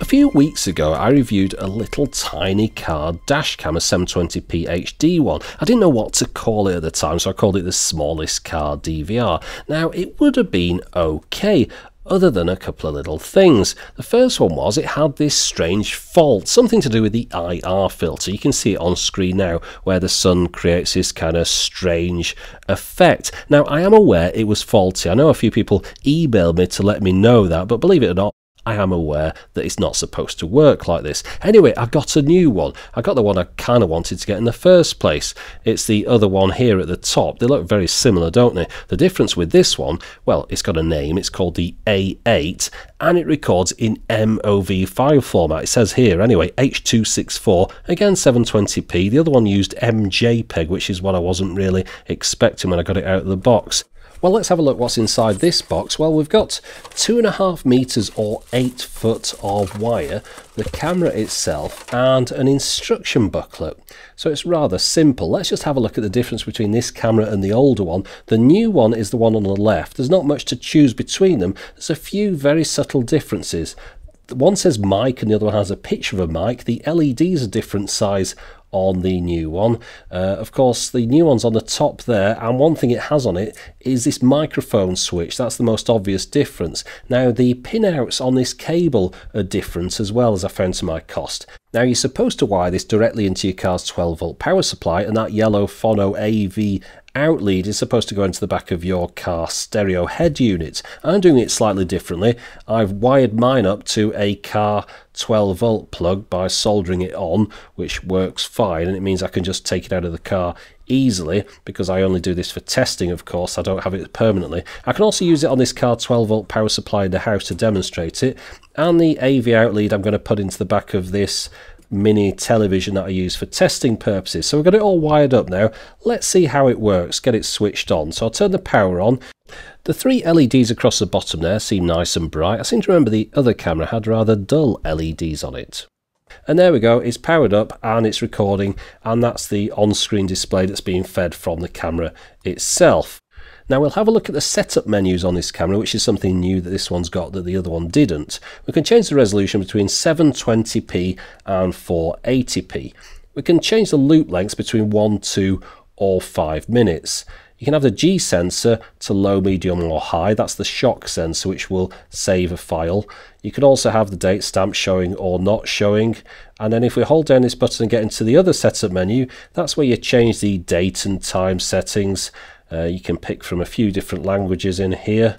few weeks ago I reviewed a little tiny car dash cam, a 720p HD one. I didn't know what to call it at the time, so I called it the smallest car DVR. Now it would have been okay, other than a couple of little things. The first one was it had this strange fault, something to do with the IR filter. You can see it on screen now, where the sun creates this kind of strange effect. Now I am aware it was faulty. I know a few people emailed me to let me know that, but believe it or not, I am aware that it's not supposed to work like this. Anyway, I got a new one. I got the one I kind of wanted to get in the first place. It's the other one here at the top. They look very similar, don't they? The difference with this one, well, it's got a name. It's called the A8, and it records in MOV file format. It says here, anyway, H264, again 720p. The other one used MJPEG, which is what I wasn't really expecting when I got it out of the box. Well, let's have a look what's inside this box. Well, we've got 2.5 meters or 8 foot of wire, the camera itself, and an instruction booklet. So it's rather simple. Let's just have a look at the difference between this camera and the older one. The new one is the one on the left. There's not much to choose between them. There's a few very subtle differences. One says mic and the other one has a picture of a mic. The LEDs are different size on the new one. Of course, the new one's on the top there, and one thing it has on it is this microphone switch. That's the most obvious difference. Now, the pinouts on this cable are different as well, as I found to my cost. Now, you're supposed to wire this directly into your car's 12-volt power supply, and that yellow phono AV out lead is supposed to go into the back of your car stereo head unit. I'm doing it slightly differently. I've wired mine up to a car 12-volt plug by soldering it on, which works fine, and it means I can just take it out of the car easily, because I only do this for testing, of course. I don't have it permanently. I can also use it on this car 12-volt power supply in the house to demonstrate it, and the AV out lead I'm going to put into the back of this mini television that I use for testing purposes. So we've got it all wired up now. Let's see how it works, get it switched on. So I'll turn the power on. The 3 LEDs across the bottom there seem nice and bright. I seem to remember the other camera had rather dull LEDs on it. And there we go, it's powered up and it's recording, and that's the on-screen display that's being fed from the camera itself. Now we'll have a look at the setup menus on this camera, which is something new that this one's got that the other one didn't. We can change the resolution between 720p and 480p. We can change the loop lengths between 1, 2 or 5 minutes. You can have the G sensor to low, medium or high. That's the shock sensor, which will save a file. You can also have the date stamp showing or not showing. And then if we hold down this button and get into the other setup menu, that's where you change the date and time settings. You can pick from a few different languages in here.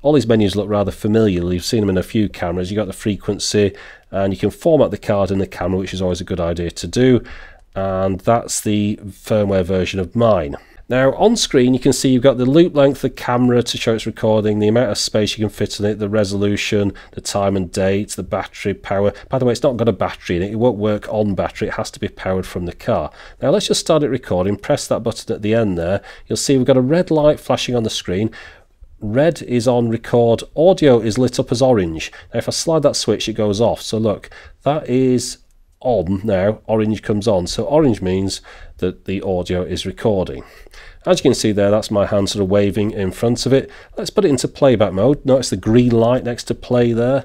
All these menus look rather familiar. You've seen them in a few cameras. You've got the frequency, and you can format the card in the camera, which is always a good idea to do. And that's the firmware version of mine. Now on screen you can see you've got the loop length, the camera to show it's recording, the amount of space you can fit in it, the resolution, the time and date, the battery power. By the way, it's not got a battery in it, it won't work on battery, it has to be powered from the car. Now let's just start it recording, press that button at the end there. You'll see we've got a red light flashing on the screen. Red is on record, audio is lit up as orange. Now if I slide that switch it goes off, so look, that is on now, orange comes on, so orange means that the audio is recording. As you can see there, that's my hand sort of waving in front of it. Let's put it into playback mode. Notice the green light next to play there,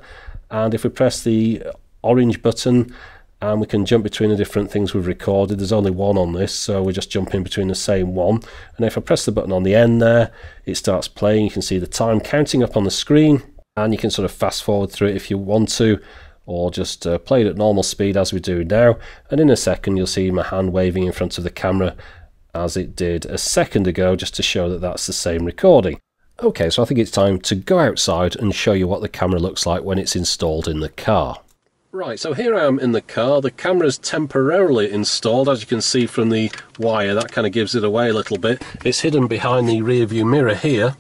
and if we press the orange button, and we can jump between the different things we've recorded. There's only one on this, so we're just jumping between the same one. And if I press the button on the end there, it starts playing. You can see the time counting up on the screen, and you can sort of fast forward through it if you want to, or just play it at normal speed as we do now. And in a second you'll see my hand waving in front of the camera as it did a second ago, just to show that that's the same recording. Okay, so I think it's time to go outside and show you what the camera looks like when it's installed in the car. Right, so here I am in the car. The camera's temporarily installed, as you can see from the wire. That kind of gives it away a little bit. It's hidden behind the rear view mirror here.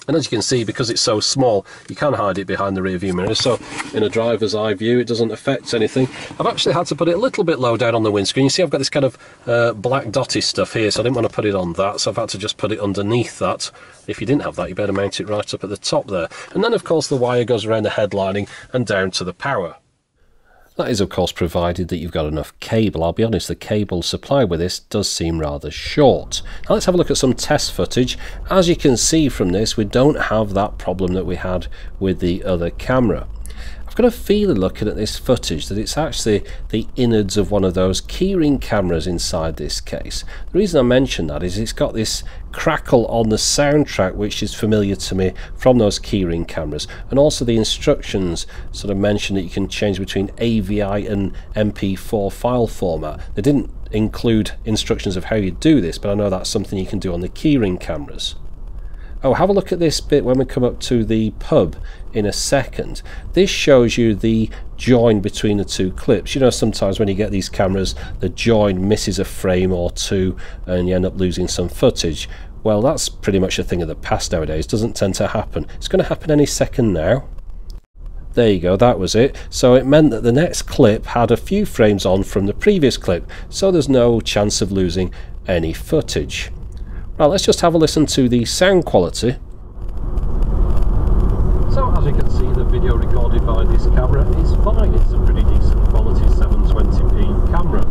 And as you can see, because it's so small, you can hide it behind the rear view mirror, so in a driver's eye view it doesn't affect anything. I've actually had to put it a little bit low down on the windscreen. You see I've got this kind of black dotty stuff here, so I didn't want to put it on that, so I've had to just put it underneath that. If you didn't have that, you better mount it right up at the top there. And then of course the wire goes around the headlining and down to the power. That is of course provided that you've got enough cable. I'll be honest, the cable supply with this does seem rather short. Now let's have a look at some test footage. As you can see from this, we don't have that problem that we had with the other camera. I've got a feeling looking at this footage that it's actually the innards of one of those keyring cameras inside this case. The reason I mention that is it's got this crackle on the soundtrack which is familiar to me from those keyring cameras, and also the instructions sort of mention that you can change between AVI and MP4 file format. They didn't include instructions of how you do this, but I know that's something you can do on the keyring cameras. Oh, have a look at this bit when we come up to the pub in a second. This shows you the join between the two clips. You know, sometimes when you get these cameras, the join misses a frame or two and you end up losing some footage. Well, that's pretty much a thing of the past nowadays. It doesn't tend to happen. It's going to happen any second now. There you go, that was it. So it meant that the next clip had a few frames on from the previous clip, so there's no chance of losing any footage. Right, let's just have a listen to the sound quality. So as you can see, the video recorded by this camera is fine. It's a pretty decent quality 720p camera.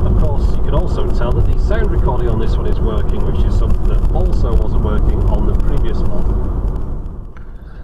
Of course, you can also tell that the sound recording on this one is working, which is something that also wasn't working on the previous model.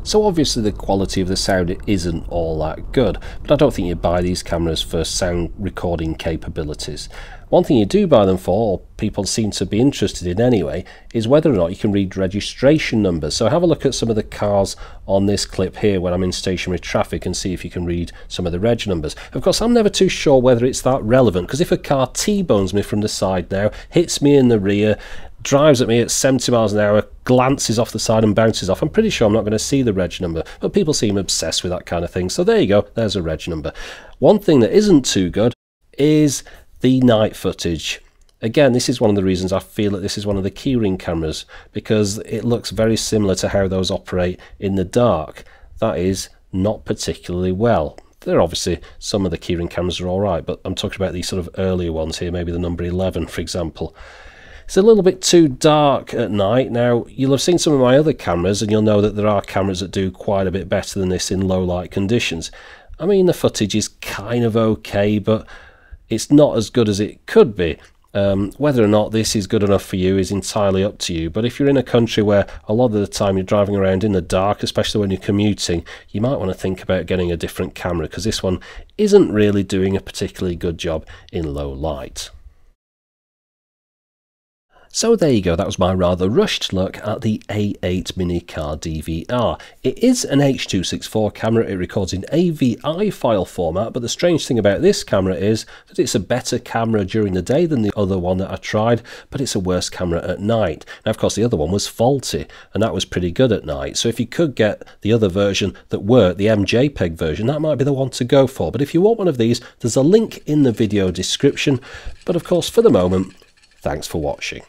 So obviously the quality of the sound isn't all that good, but I don't think you buy these cameras for sound recording capabilities. One thing you do buy them for, or people seem to be interested in anyway, is whether or not you can read registration numbers. So have a look at some of the cars on this clip here when I'm in stationary traffic and see if you can read some of the reg numbers. Of course, I'm never too sure whether it's that relevant, because if a car T-bones me from the side now, hits me in the rear, drives at me at 70 miles an hour, glances off the side and bounces off, I'm pretty sure I'm not going to see the reg number, but people seem obsessed with that kind of thing. So there you go, there's a reg number. One thing that isn't too good is the night footage. Again, this is one of the reasons I feel that this is one of the keyring cameras, because it looks very similar to how those operate in the dark. That is not particularly well. There are obviously some of the keyring cameras are alright, but I'm talking about these sort of earlier ones here, maybe the number 11 for example. It's a little bit too dark at night. Now, you'll have seen some of my other cameras and you'll know that there are cameras that do quite a bit better than this in low light conditions. I mean, the footage is kind of okay, but it's not as good as it could be. Whether or not this is good enough for you is entirely up to you, but if you're in a country where a lot of the time you're driving around in the dark, especially when you're commuting, you might want to think about getting a different camera, because this one isn't really doing a particularly good job in low light. So there you go, that was my rather rushed look at the A8 Mini Car DVR. It is an H264 camera, it records in AVI file format, but the strange thing about this camera is that it's a better camera during the day than the other one that I tried, but it's a worse camera at night. Now of course the other one was faulty, and that was pretty good at night, so if you could get the other version that worked, the MJPEG version, that might be the one to go for. But if you want one of these, there's a link in the video description. But of course for the moment, thanks for watching.